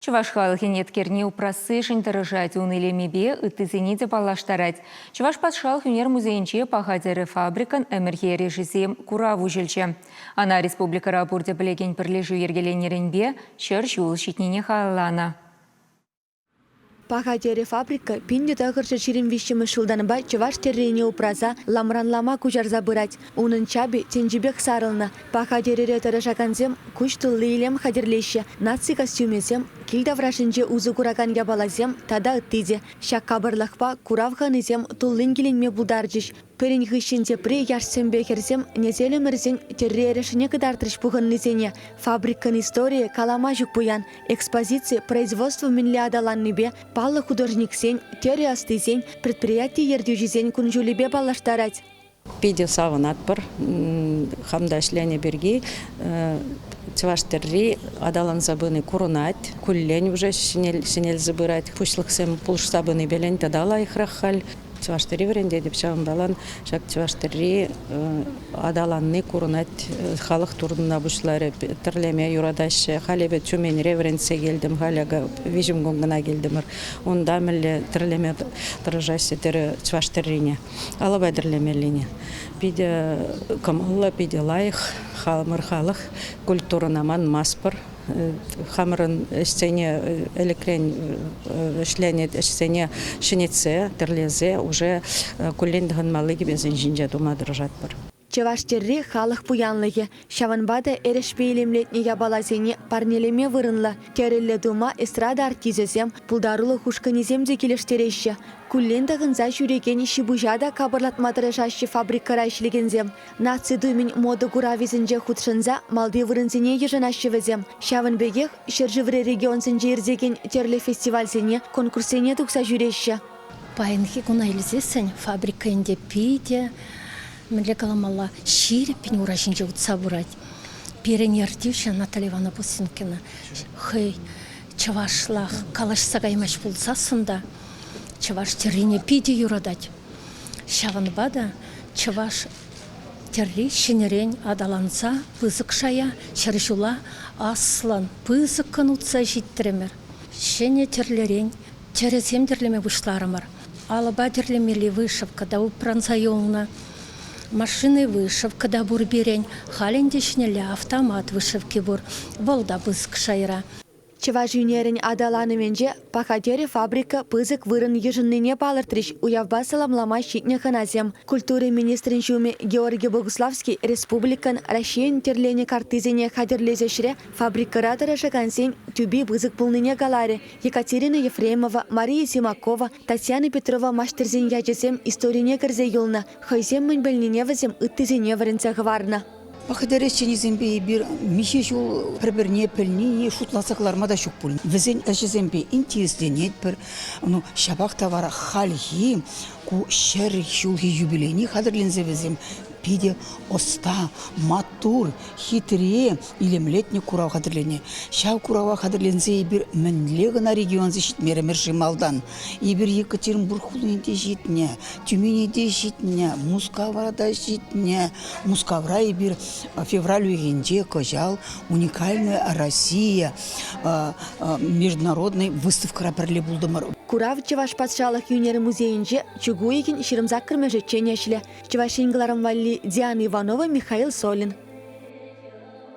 Чуваш халхи неткерни упрасы шынтырыжать унылемебе ытызыне де балаштарать. Чуваш патшал хюнер музейнче пахадеры фабрикан әмірге режизем кураву жылчы. Ана республика рапорте білеген пірлежу ергеленерінбе шыр жуыл шитнене халана. Пахадері фабрика пинде тағыршы чирим вишімі шылданыба чываш террене упраза ламранлама кужарза бырать. Унын чаби тенжібек сарылны. Пахадері ретары шаканзем күш тыллы илем хадерлеші. Наци костюмезем килда врашынже узы кураганга балазем тада ыттызе. Шак кабырлықпа куравханызем туллын келенме бұлдаржыш. Пөрін ғышынзе пре яшсен бекерзем незелі мірзен терререшіне кыдартырыш бұғын незене. Фабрикан история калама жүк бұян. Экспозиция производства минле адаланныбе палы художниксен, тере астызен, предприятие ердюжизен күнжулебе балаштарать. Пиде савынат бір, хамда ішлене берге, чываш терри адалан забыны курунать, күллен уже шинел забырать, пушлықсем пулш забыны белен тадала ихрахаль. Чываштырри вренде деп чавын балан, шак чываштырри адаланны курунать халық турдына бұшлары тірлеме юрадашы, халебе чумен ревренсе келдім, халяга вижім гонгына келдімір. Онда мүлі тірлеме тұржасы тірі чываштыррине, алабай тірлемеліне. Биде камалла, биде лайық, халмыр халық, культурынаман маспыр. Хамырын сцене элекрен шленет сцене шинеце терлезе уже кулендган малыги безен жинжа дома дрожат бар. Чеваш терри халық бұянлығы. Шаванбада эрешпе елемлетне ябалазене парнелеме вырынла. Терелле дума эстрада артизезем пулдарулы хушканеземде келештереші. Күллендағын за жүреген іші бұжада кабырлатмадыры жашы фабрикара ішлігензем. Наци думин моды куравизінже худшынза малды вырынзене ежанашы везем. Шаванбегех шержіврі регионсынже ерзеген терлі фестивальзене конкурсене тұқса жүреші. Пайынхи кунайлізесін фабрика инде пиде, Мілі каламалла ширеппен урашынжы ұтса бұрад. Перенердеуші Наталья Ивановна Пусинкина. Хэй, чавашлах калаш сагаймаш болса сында. Чаваш террине пиде юрадать. Шаванбада чаваш терри шинерен адаланса пызык шая, шаржула аслан пызык канутса життіремер. Шене терлерен, терезем терлеме вышларымар. Алаба терлемели вышивка, да упранца йолна. Машины вышивка да бур берень, халендешнелі автомат вышивки бур, волда бызк шайра. Чеваш юнерін адаланыменже пахадері фабрика пызык вырын ежіннене балыртырыш уявба саламлама щитне ханазем. Культуры министрин жуме Георгий Богуславский республикан Россиян терлене картызене хадерлезешре фабрикаратора шагансен тюби пызык пулныне галаре. Екатерина Ефремова, Мария Симакова, Татьяна Петрова маштерзен яжесем историне кірзе юлна. Хайзем мэнбелнене вазем ыттызене варынца гварна. Пахадерещени зембе бир михе жол пірбірне піліне шутласақларма да шук пулын. Візен әші зембе интересленет бір шабақ тавара халхи ку шер шулхи юбилейни хадырлензе візем пиде оста, матур, хитре илемлетне курау хадырлене. Шау курауа хадырлензе бир мінлегіна регионзе шитмері міршималдан. Ибір Екатеринбург хулынде житне, Тюменеде житне, Мускаврада житне. Мускавра ибір февраль уегенде кожал уникальная Россия международный выставка раперле булдымыр. Курав чеваш патшалық юнері музейінже чугуйген шырымзақ кірмежі ченешлі. Чевашингларым валли Диана Иванова, Михаил Солин.